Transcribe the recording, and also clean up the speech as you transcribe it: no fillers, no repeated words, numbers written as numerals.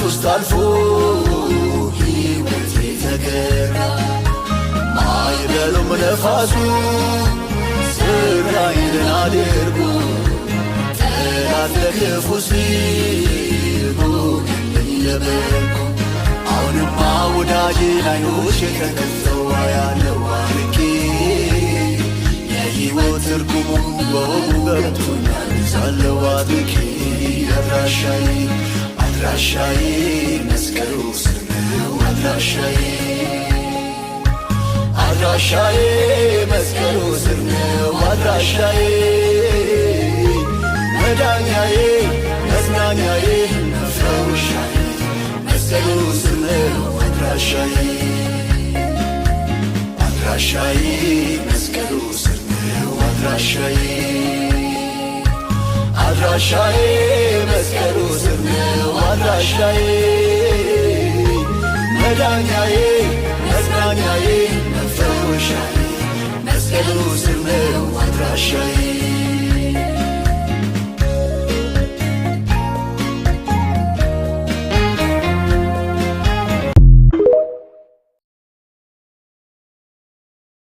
ውስጥ አልፎ ሕይወቴ ተገራ ማዕበሉም ነፋሱ ስራዬን አድርጎ ጠላት ለክፉ ሲሉ ለበጎ አሁንማ ወዳጄን ዓይኖቼ ተከፍተው አያለው አርቄ የሕይወት ትርጉሙ በወጉ ገብቶኛል ሳለው አጥቄ አድራሻዬ መስቀሉ ስር ነው አድራሻዬ መስቀሉ ስር ነው አድራሻዬ መዳኛዬ መጽናኛዬ መፈወሻዬ መስቀሉ ስር ነው አድራሻዬ መስቀሉ ስር ነው አድራሻዬ መስቀሉ ስር ነው አድራሻዬ መዳኛዬ